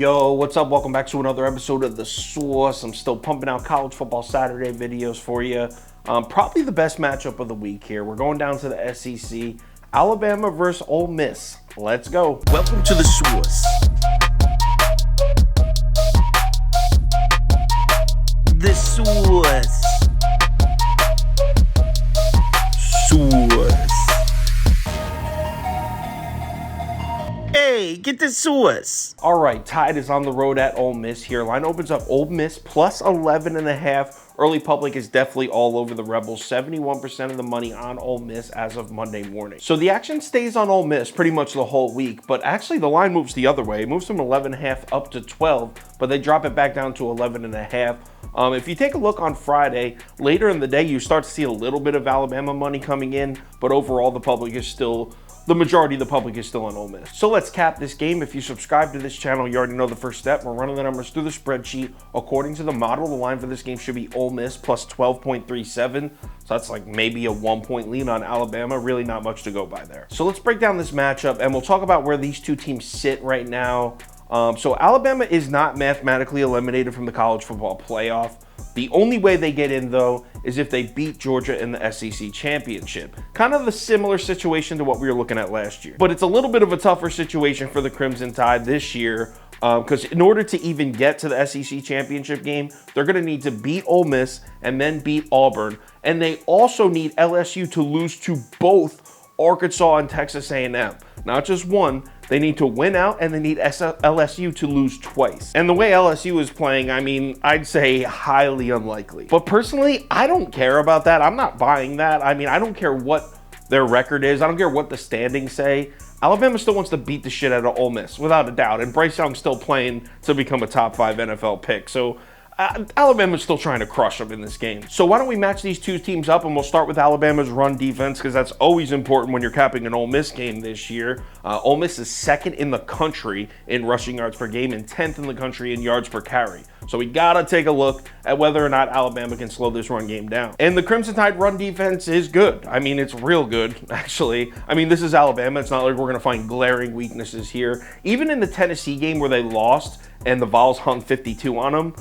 Yo, what's up? Welcome back to another episode of The Sauce. I'm still pumping out college football Saturday videos for you. Probably the best matchup of the week here. We're going down to the SEC. Alabama versus Ole Miss. Let's go. Welcome to The Sauce. The Sauce. Sauce. Hey, get the sauce. All right, Tide is on the road at Ole Miss here. Line opens up Ole Miss plus 11.5. Early public is definitely all over the Rebels. 71% of the money on Ole Miss as of Monday morning. So the action stays on Ole Miss pretty much the whole week, but actually the line moves the other way. It moves from 11.5 up to 12, but they drop it back down to 11.5. If you take a look on Friday, later in the day, you start to see a little bit of Alabama money coming in, but overall the majority of the public is still on Ole Miss. So let's cap this game. If you subscribe to this channel, you already know the first step. We're running the numbers through the spreadsheet. According to the model, the line for this game should be Ole Miss plus 12.37. So that's like maybe a 1-point lead on Alabama. Really not much to go by there. So let's break down this matchup and we'll talk about where these two teams sit right now. So Alabama is not mathematically eliminated from the college football playoff. The only way they get in, though, is if they beat Georgia in the SEC championship. Kind of the similar situation to what we were looking at last year. But it's a little bit of a tougher situation for the Crimson Tide this year because in order to even get to the SEC championship game, they're going to need to beat Ole Miss and then beat Auburn. And they also need LSU to lose to both Arkansas and Texas A&M. Not just one. They need to win out, and they need LSU to lose twice. And the way LSU is playing, I mean, I'd say highly unlikely. But personally, I don't care about that. I'm not buying that. I mean, I don't care what their record is. I don't care what the standings say. Alabama still wants to beat the shit out of Ole Miss, without a doubt. And Bryce Young's still playing to become a top 5 NFL pick. So Alabama's still trying to crush them in this game. So why don't we match these two teams up, and we'll start with Alabama's run defense because that's always important when you're capping an Ole Miss game this year. Ole Miss is second in the country in rushing yards per game and 10th in the country in yards per carry. So we gotta take a look at whether or not Alabama can slow this run game down. And the Crimson Tide run defense is good. I mean, it's real good, actually. I mean, this is Alabama. It's not like we're gonna find glaring weaknesses here. Even in the Tennessee game where they lost and the Vols hung 52 on them,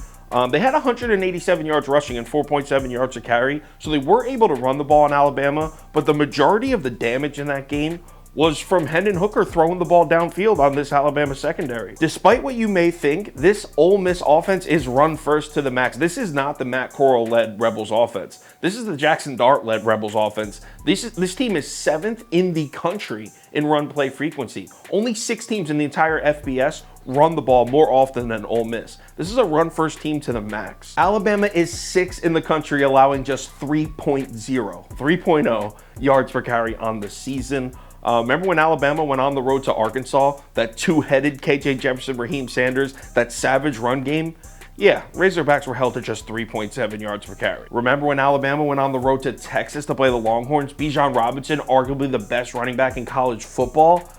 they had 187 yards rushing and 4.7 yards a carry, so they were able to run the ball in Alabama, but the majority of the damage in that game was from Hendon Hooker throwing the ball downfield on this Alabama secondary. Despite what you may think, this Ole Miss offense is run first to the max. This is not the Matt Corral-led Rebels offense. This is the Jackson Dart-led Rebels offense. This team is 7th in the country in run play frequency. Only 6 teams in the entire FBS run the ball more often than Ole Miss. This is a run-first team to the max. Alabama is 6th in the country, allowing just 3.0 yards per carry on the season. Remember when Alabama went on the road to Arkansas? That two-headed KJ Jefferson, Raheem Sanders, that savage run game? Yeah, Razorbacks were held to just 3.7 yards per carry. Remember when Alabama went on the road to Texas to play the Longhorns? Bijan Robinson, arguably the best running back in college football?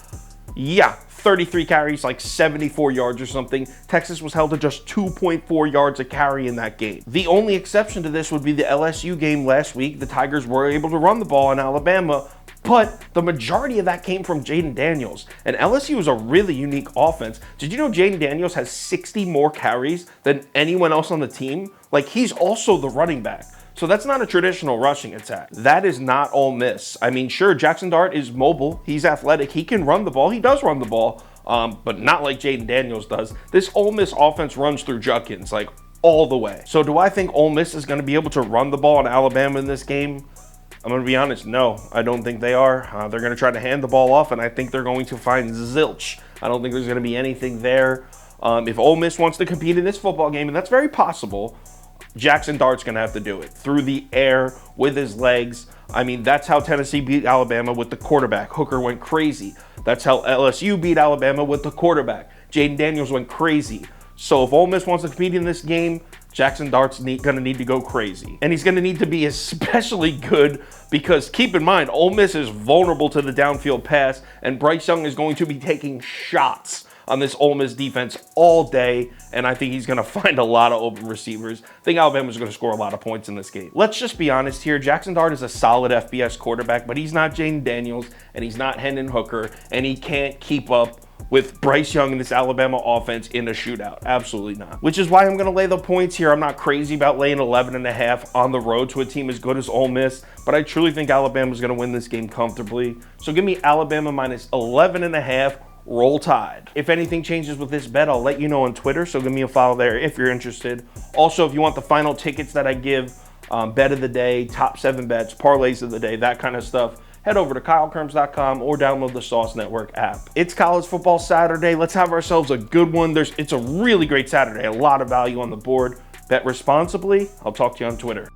Yeah, 33 carries, like 74 yards or something. Texas was held to just 2.4 yards a carry in that game. The only exception to this would be the LSU game last week. The Tigers were able to run the ball in Alabama, but the majority of that came from Jaden Daniels. And LSU is a really unique offense. Did you know Jaden Daniels has 60 more carries than anyone else on the team? Like, he's also the running back. So that's not a traditional rushing attack. That is not Ole Miss. I mean, sure, Jackson Dart is mobile. He's athletic. He can run the ball. He does run the ball, but not like Jaden Daniels does. This Ole Miss offense runs through Judkins, like, all the way. So do I think Ole Miss is going to be able to run the ball in Alabama in this game? I'm going to be honest, no, I don't think they are. They're going to try to hand the ball off, and I think they're going to find zilch. I don't think there's going to be anything there. If Ole Miss wants to compete in this football game, and that's very possible, Jackson Dart's going to have to do it through the air with his legs. I mean, that's how Tennessee beat Alabama with the quarterback. Hooker went crazy. That's how LSU beat Alabama with the quarterback. Jaden Daniels went crazy. So if Ole Miss wants to compete in this game, Jackson Dart's going to need to go crazy. And he's going to need to be especially good because, keep in mind, Ole Miss is vulnerable to the downfield pass, and Bryce Young is going to be taking shots on this Ole Miss defense all day, and I think he's going to find a lot of open receivers. I think Alabama's going to score a lot of points in this game. Let's just be honest here. Jackson Dart is a solid FBS quarterback, but he's not Jaden Daniels, and he's not Hendon Hooker, and he can't keep up with Bryce Young and this Alabama offense in a shootout. Absolutely not. Which is why I'm going to lay the points here. I'm not crazy about laying 11.5 on the road to a team as good as Ole Miss, but I truly think Alabama is going to win this game comfortably. So give me Alabama minus 11.5. Roll Tide. If anything changes with this bet, I'll let you know on Twitter, so give me a follow there if you're interested. Also, if you want the final tickets that I give, bet of the day, top 7 bets, parlays of the day, that kind of stuff, head over to KyleKirms.com or download the Sauce Network app. It's College Football Saturday. Let's have ourselves a good one. It's a really great Saturday. A lot of value on the board. Bet responsibly. I'll talk to you on Twitter.